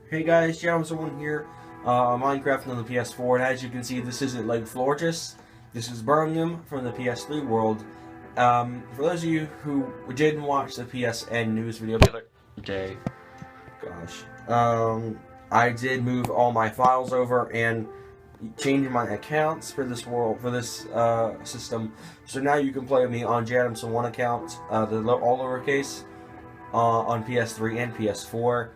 Hey guys, someone here, Minecraft on the PS4, and as you can see, this isn't Lake Florges. This is Birmingham from the PS3 world. For those of you who didn't watch the PSN news video the other day, I did move all my files over and change my accounts for this system. So now you can play with me on Jadamson1 account, all lowercase, on PS3 and PS4.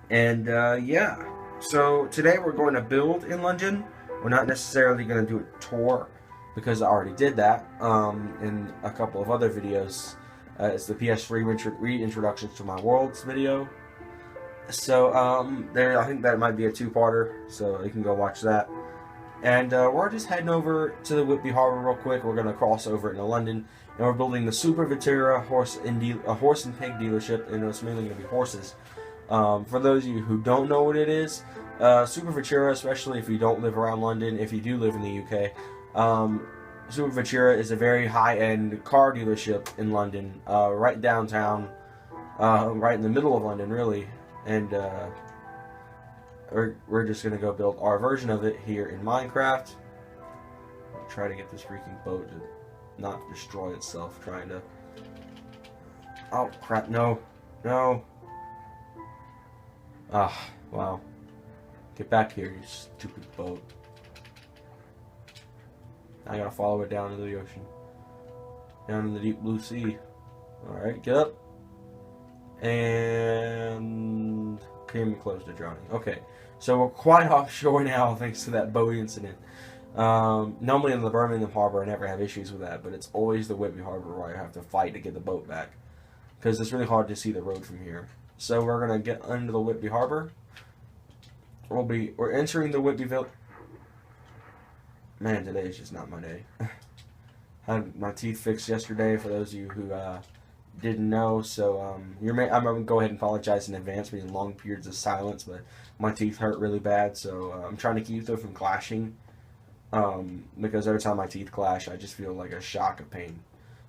And yeah, so today we're going to build in London. We're not necessarily going to do a tour because I already did that in a couple of other videos. It's the PS3 reintroductions to my worlds video. So I think that might be a two-parter, so you can go watch that. And we're just heading over to the Whitby Harbor real quick. We're going to cross over into London, and we're building the Super Vitera horse and pig dealership, and it's mainly going to be horses. For those of you who don't know what it is, Super Vitera, especially if you don't live around London, if you do live in the UK, Super Vitera is a very high-end car dealership in London, right downtown, right in the middle of London, really. And we're just going to go build our version of it here in Minecraft. Try to get this freaking boat to not destroy itself, trying to... Oh, crap, no. No. Ah, wow. Get back here, you stupid boat. I gotta follow it down into the ocean. Down in the deep blue sea. Alright, get up. And... came close to drowning. Okay, so we're quite offshore now thanks to that boat incident. Normally in the Birmingham Harbor I never have issues with that, but it's always the Whitby Harbor where I have to fight to get the boat back. Because it's really hard to see the road from here. So we're gonna get under the Whitby Harbor. We're entering the Whitby Village. Man, today is just not my day. Had my teeth fixed yesterday. For those of you who didn't know, so I'm gonna go ahead and apologize in advance for the long periods of silence, but my teeth hurt really bad, so I'm trying to keep them from clashing. Because every time my teeth clash, I just feel like a shock of pain.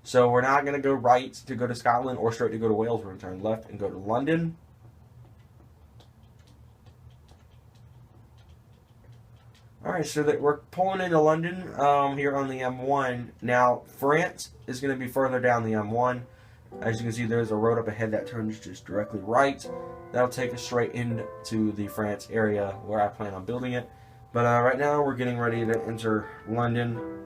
So we're not going to go right to go to Scotland or straight to go to Wales. We're going to turn left and go to London. Alright, so that we're pulling into London here on the M1. Now, France is going to be further down the M1. As you can see, there's a road up ahead that turns just directly right. That'll take us straight into the France area where I plan on building it. But right now, we're getting ready to enter London.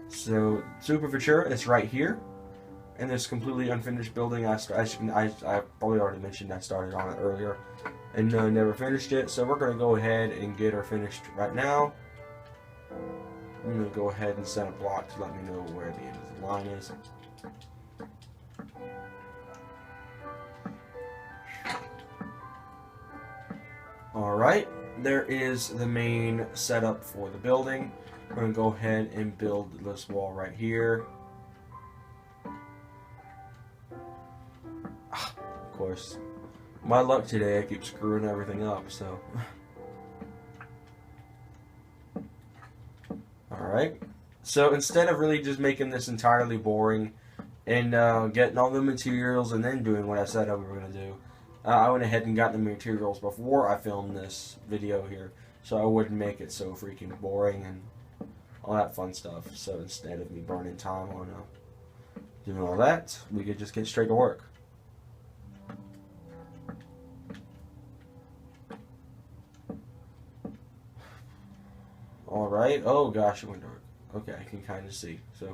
So Super Vitera is right here, and this completely unfinished building. I probably already mentioned I started on it earlier, and never finished it. So we're gonna go ahead and get her finished right now. I'm gonna go ahead and set a block to let me know where the end of the line is. All right, there is the main setup for the building. We're going to go ahead and build this wall right here. Of course, my luck today, I keep screwing everything up, so. Alright, so instead of really just making this entirely boring and getting all the materials and then doing what I said I was going to do, I went ahead and got the materials before I filmed this video here, so I wouldn't make it so freaking boring and all that fun stuff. So instead of me burning time on doing all that, we could just get straight to work. Alright, oh gosh, it went dark. Okay, I can kind of see. So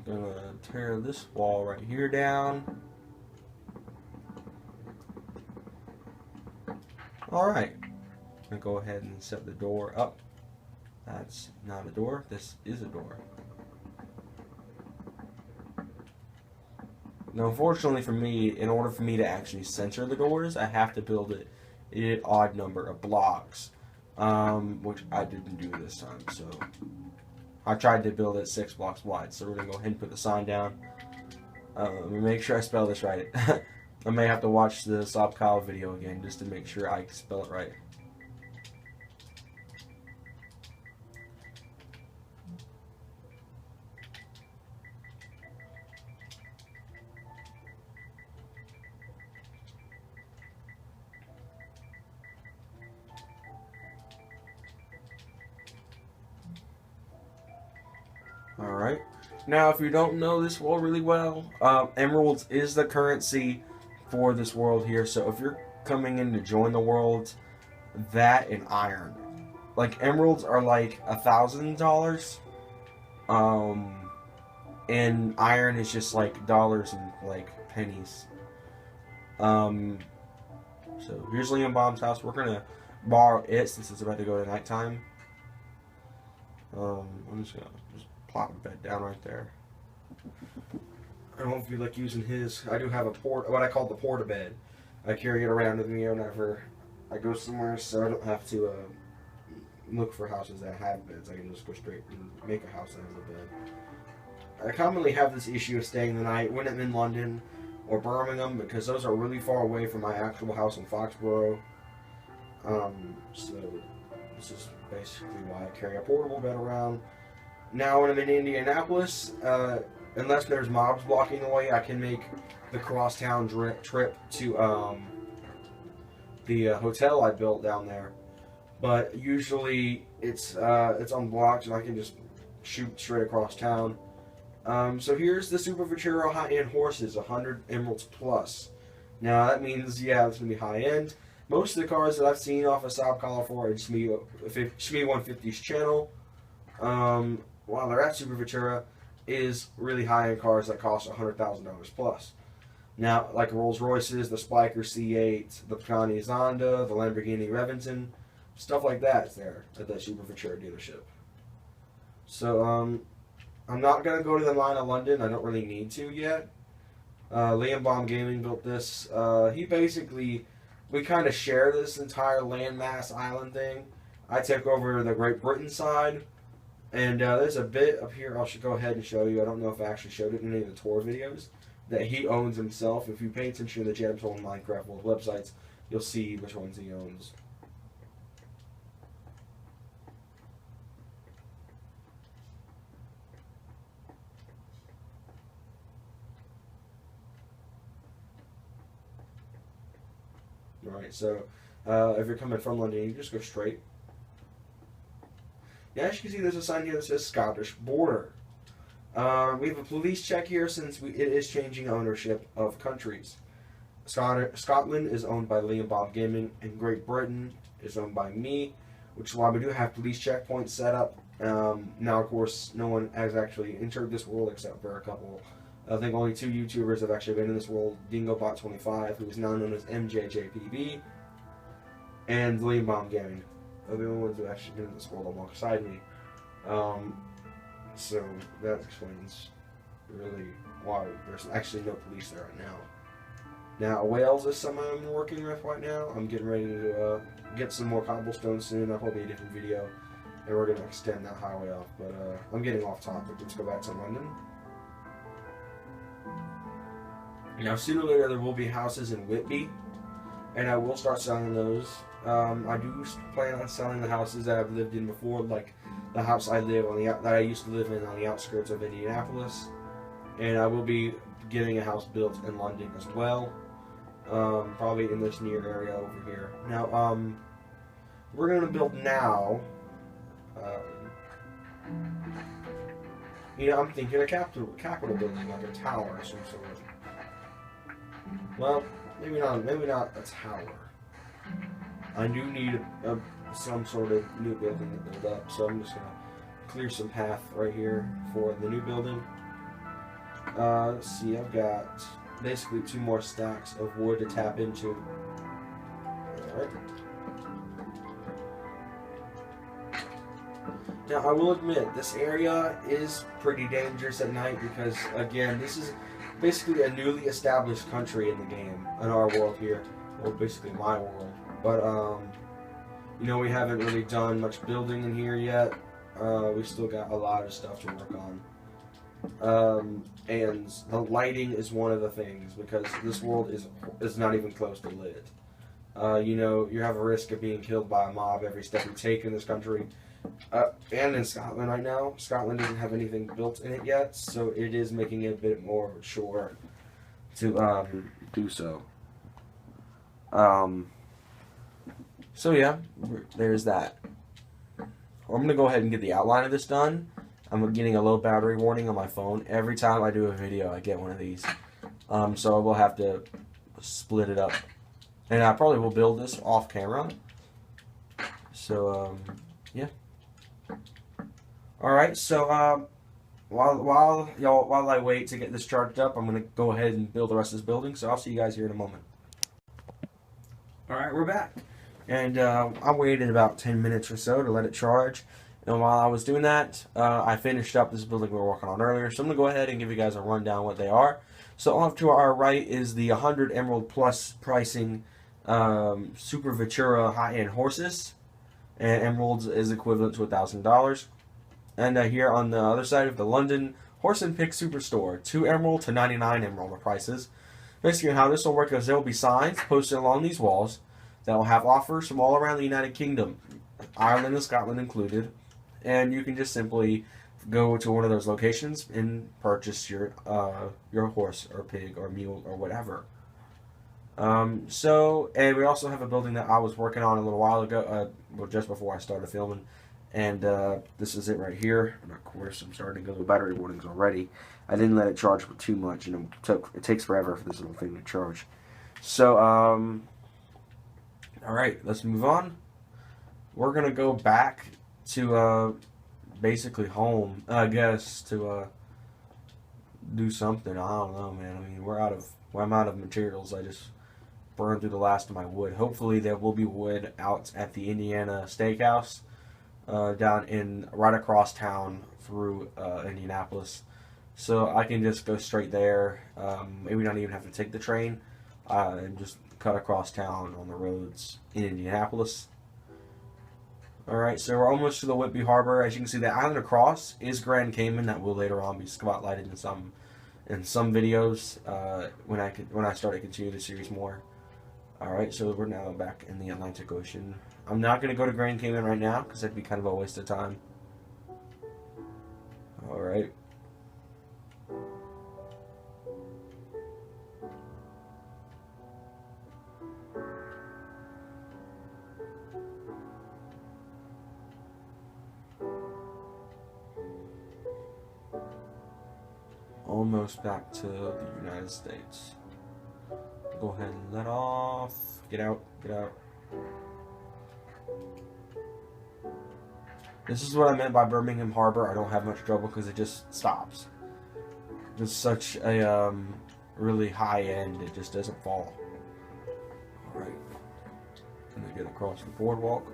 I'm going to tear this wall right here down. Alright, I'm going to go ahead and set the door up. That's not a door, this is a door. Now unfortunately for me, in order for me to actually center the doors, I have to build it in an odd number of blocks. Which I didn't do this time, so I tried to build it 6 blocks wide. So we're going to go ahead and put the sign down. Let me make sure I spell this right. I may have to watch the Sob Kyle video again just to make sure I spell it right. Alright. Now, if you don't know this world really well, emeralds is the currency for this world here. So if you're coming in to join the world, that and iron. Like, emeralds are like $1,000. And iron is just like dollars and like pennies. So here's Liam Bomb's house. We're gonna borrow it since it's about to go to nighttime. I'm just gonna plop a bed down right there. I don't feel like using his. I do have a what I call the porta bed. I carry it around with me whenever I go somewhere, so I don't have to look for houses that have beds. I can just go straight and make a house that has a bed. I commonly have this issue of staying the night when I'm in London or Birmingham because those are really far away from my actual house in Foxborough. So this is basically why I carry a portable bed around. Now when I'm in Indianapolis, unless there's mobs blocking the way, I can make the crosstown trip to the hotel I built down there. But usually it's unblocked and I can just shoot straight across town. So here's the Super Futuro high-end horses, 100 emeralds plus. Now that means, yeah, it's going to be high-end. Most of the cars that I've seen off of Saab Collar 4 and Shmi 150's channel, while they're at Super Futura, is really high-end cars that cost $100,000 plus. Now, like Rolls Royces, the Spiker C8, the Pagani Zonda, the Lamborghini Reventon, stuff like that is there at the Super Futura dealership. So, I'm not going to go to the line of London. I don't really need to yet. Liam Bomb Gaming built this. We kind of share this entire landmass island thing. I took over the Great Britain side. And there's a bit up here I should go ahead and show you. I don't know if I actually showed it in any of the tour videos. That he owns himself. If you pay attention to the Jadam's Home Minecraft World websites, you'll see which ones he owns. Alright, so if you're coming from London, you just go straight. Yeah, as you can see, there's a sign here that says Scottish Border. We have a police check here since it is changing ownership of countries. Scotland is owned by Liam Bob Gaming, and Great Britain is owned by me, which is why we do have police checkpoints set up. Now, of course, no one has actually entered this world except for a couple. I think only 2 YouTubers have actually been in this world. DingoBot25, who is now known as MJJPB, and Liam Bomb Gaming. They're the only ones who have actually been in this world alongside me. So that explains really why there's actually no police there right now. Now, Wales is someone I'm working with right now. I'm getting ready to get some more cobblestone soon. That'll probably be a different video, and we're going to extend that highway off. But I'm getting off topic. Let's go back to London. Now, sooner or later, there will be houses in Whitby, and I will start selling those. I do plan on selling the houses that I've lived in before, like the house I used to live in on the outskirts of Indianapolis, and I will be getting a house built in London as well, probably in this near area over here. Now, we're going to build now. I'm thinking a Capitol building, like a tower of some sort. Well, maybe not a tower. I do need some sort of new building to build up, so I'm just going to clear some path right here for the new building. Let's see, I've got basically 2 more stacks of wood to tap into. Alright. Now, I will admit, this area is pretty dangerous at night because, again, this is basically a newly established country in the game, in our world here. Well, basically my world. But, we haven't really done much building in here yet. We still got a lot of stuff to work on. And the lighting is one of the things, because this world is not even close to lit. You have a risk of being killed by a mob every step you take in this country. And in Scotland right now. Scotland doesn't have anything built in it yet, so it is making it a bit more sure to do so. So yeah, there's that. I'm going to go ahead and get the outline of this done. I'm getting a low battery warning on my phone. Every time I do a video, I get one of these. So I will have to split it up. And I probably will build this off camera. So, yeah. Alright, so, while I wait to get this charged up, I'm going to go ahead and build the rest of this building. So I'll see you guys here in a moment. Alright, we're back. And I waited about 10 minutes or so to let it charge. And while I was doing that, I finished up this building we were working on earlier. So I'm going to go ahead and give you guys a rundown what they are. So off to our right is the 100 Emerald Plus pricing Super Ventura high-end horses. And Emeralds is equivalent to $1,000. And here on the other side of the London Horse and Pick Superstore, 2 Emerald to 99 Emerald are prices. Basically how this will work is there will be signs posted along these walls that will have offers from all around the United Kingdom, Ireland and Scotland included. And you can just simply go to one of those locations and purchase your horse or pig or mule or whatever. And we also have a building that I was working on a little while ago, well, just before I started filming. And this is it right here. And of course, I'm starting to go to battery warnings already. I didn't let it charge too much, and it takes forever for this little thing to charge. So, alright, let's move on. We're going to go back to basically home, I guess, to do something. I don't know, man. I mean, I'm out of materials. I just burned through the last of my wood. Hopefully there will be wood out at the Indiana Steakhouse down right across town through Indianapolis. So I can just go straight there. Maybe not even have to take the train and just cut across town on the roads in Indianapolis. Alright, so we're almost to the Whitby Harbor. As you can see, the island across is Grand Cayman. That will later on be spotlighted in some videos when I start to continue the series more. Alright, so we're now back in the Atlantic Ocean. I'm not going to go to Grand Cayman right now because that'd be kind of a waste of time. Alright. Almost back to the United States. Go ahead and let off. Get out. Get out. This is what I meant by Birmingham Harbor. I don't have much trouble because it just stops. It's such a really high end. It just doesn't fall. Alright. Gonna get across the boardwalk.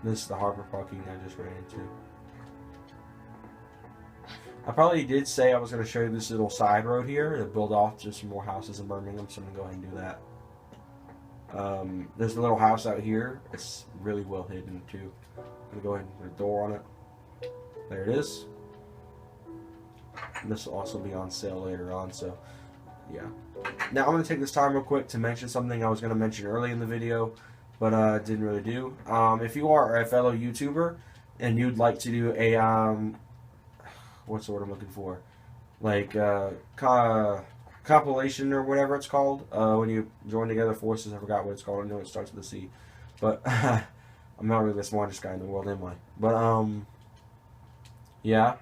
This is the harbor parking I just ran into. I probably did say I was going to show you this little side road here to build off to some more houses in Birmingham, so I'm going to go ahead and do that. There's a little house out here. It's really well hidden too. I'm going to go ahead and put a door on it. There it is. And this will also be on sale later on, so yeah. Now I'm going to take this time real quick to mention something I was going to mention early in the video, but didn't really do. If you are a fellow YouTuber and you'd like to do a what's the word I'm looking for? Like compilation or whatever it's called. When you join together forces, I forgot what it's called. I know it starts with a C, but I'm not really the smartest guy in the world, am I? But yeah,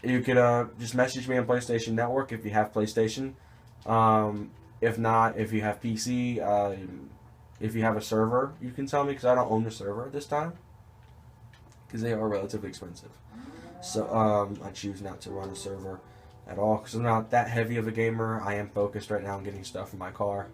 you could just message me on PlayStation Network if you have PlayStation. If not, if you have PC. If you have a server, you can tell me, because I don't own the server at this time, because they are relatively expensive. So I choose not to run a server at all, because I'm not that heavy of a gamer. I am focused right now on getting stuff in my car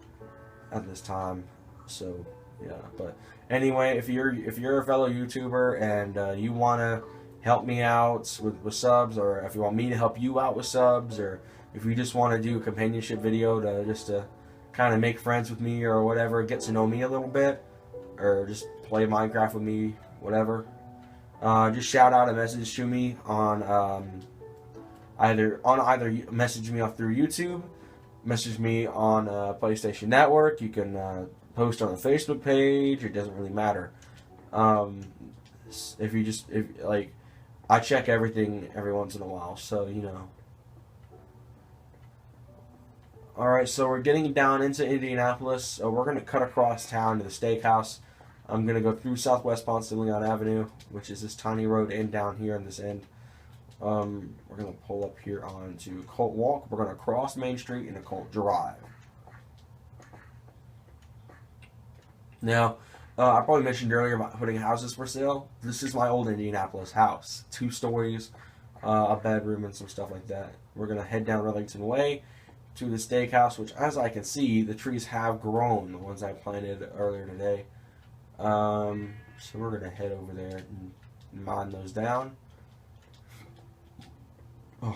at this time. So yeah, but anyway, if you're a fellow YouTuber and you want to help me out with subs, or if you want me to help you out with subs, or if you just want to do a companionship video to kind of make friends with me or whatever, get to know me a little bit, or just play Minecraft with me, whatever, just shout out a message to me on either message me off through YouTube, message me on PlayStation Network. You can post on the Facebook page. It doesn't really matter. If I check everything every once in a while, so you know. Alright, so we're getting down into Indianapolis. We're going to cut across town to the steakhouse. I'm going to go through Southwest Ponce de Leon Avenue, which is this tiny road, and down here on this end. We're going to pull up here onto Colt Walk. We're going to cross Main Street into Colt Drive. Now, I probably mentioned earlier about putting houses for sale. This is my old Indianapolis house. 2 stories, a bedroom, and some stuff like that. We're going to head down Rillington Way to the steakhouse, which, as I can see, the trees have grown, the ones I planted earlier today. So we're going to head over there and mine those down. Oh.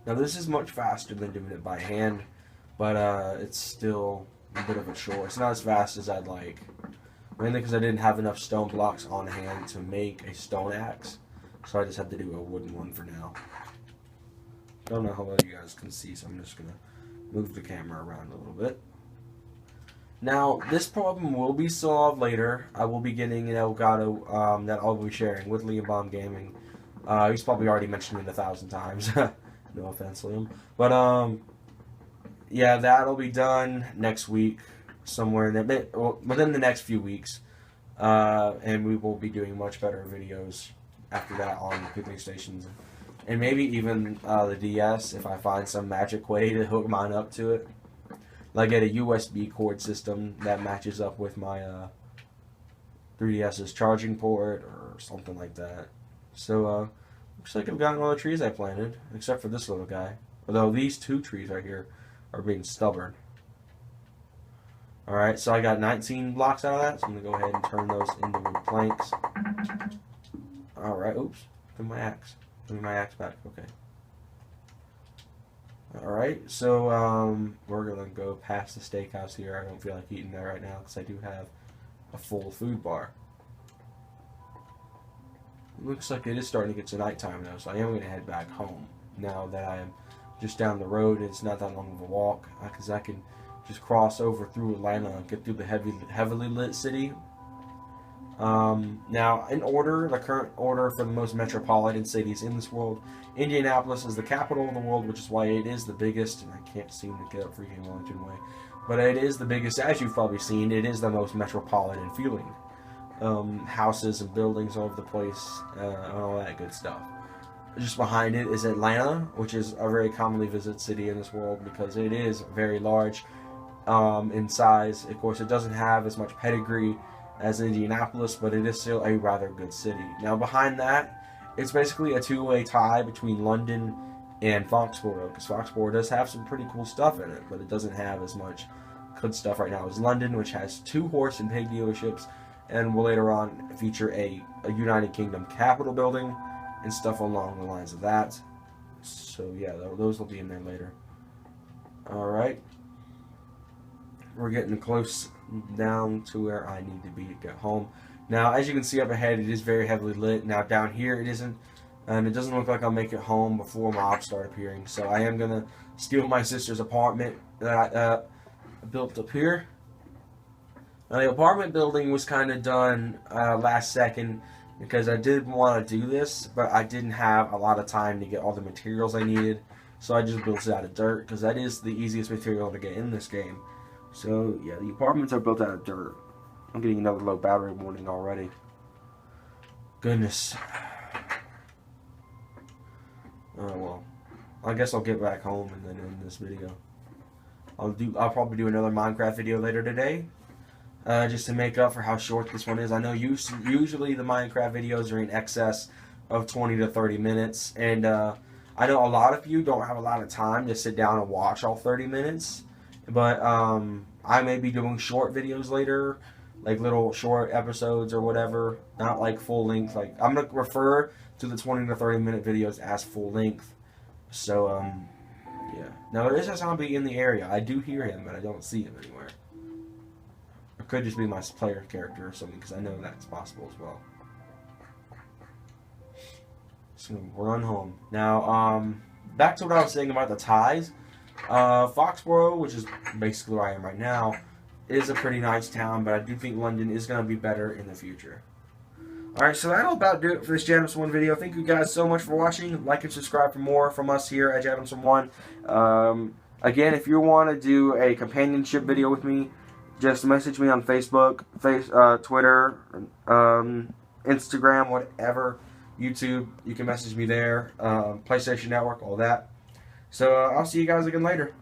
Now this is much faster than doing it by hand, but it's still a bit of a chore. It's not as fast as I'd like, mainly because I didn't have enough stone blocks on hand to make a stone axe, so I just had to do a wooden one for now. Don't know how well you guys can see, so I'm just gonna move the camera around a little bit. Now this problem will be solved later. I will be getting an Elgato that I'll be sharing with Liam Bomb Gaming. He's probably already mentioned it 1,000 times. No offense, Liam. But, yeah, that'll be done next week, somewhere in the, within the next few weeks. And we will be doing much better videos after that on the picnic stations. And maybe even the DS, if I find some magic way to hook mine up to it. Like get a USB cord system that matches up with my 3DS's charging port or something like that. So, looks like I've gotten all the trees I planted, except for this little guy. Although these 2 trees right here are being stubborn. Alright, so I got 19 blocks out of that, so I'm going to go ahead and turn those into planks. Alright, oops. Give me my axe. Give me my axe back. Okay. Alright, so we're going to go past the steakhouse here. I don't feel like eating there right now because I do have a full food bar. Looks like it is starting to get to nighttime now, so I am going to head back home now that I am just down the road. It's not that long of a walk because I can just cross over through Atlanta and get through the heavily lit city. Now, in order, the current order for the most metropolitan cities in this world, Indianapolis is the capital of the world, which is why it is the biggest, and I can't seem to get up freaking Wellington Way, but it is the biggest, as you've probably seen. It is the most metropolitan feeling. Houses and buildings all over the place, and all that good stuff. Just behind it is Atlanta, which is a very commonly visited city in this world because it is very large in size. Of course, it doesn't have as much pedigree as Indianapolis, but it is still a rather good city. Now, behind that, it's basically a 2-way tie between London and Foxborough, because Foxborough does have some pretty cool stuff in it, but it doesn't have as much good stuff right now as London, which has 2 horse and pig dealerships, and will later on feature a United Kingdom Capitol building and stuff along the lines of that. So yeah, those will be in there later. Alright. We're getting close down to where I need to be to get home. Now, as you can see up ahead, it is very heavily lit. Now, down here, it isn't. And it doesn't look like I'll make it home before mobs start appearing. So I am going to steal my sister's apartment that I built up here. Now, the apartment building was kind of done last second because I did want to do this, but I didn't have a lot of time to get all the materials I needed. So I just built it out of dirt because that is the easiest material to get in this game. So yeah, the apartments are built out of dirt. I'm getting another low battery warning already. Goodness. Oh well. I guess I'll get back home and then end this video. I'll probably do another Minecraft video later today. Just to make up for how short this one is. I know usually the Minecraft videos are in excess of 20 to 30 minutes. And I know a lot of you don't have a lot of time to sit down and watch all 30 minutes. But I may be doing short videos later. Like little short episodes or whatever. Not like full length. Like I'm going to refer to the 20 to 30 minute videos as full length. So, yeah. Now there is a zombie in the area. I do hear him, but I don't see him anywhere. It could just be my player character or something, because I know that's possible as well. So, we're on home. Now, back to what I was saying about the ties. Foxborough, which is basically where I am right now, is a pretty nice town, but I do think London is going to be better in the future. Alright, so that'll about do it for this Jadamson1 video. Thank you guys so much for watching. Like and subscribe for more from us here at Jadamson1. Again, if you want to do a companionship video with me, just message me on Facebook, Twitter, Instagram, whatever, YouTube. You can message me there, PlayStation Network, all that. So I'll see you guys again later.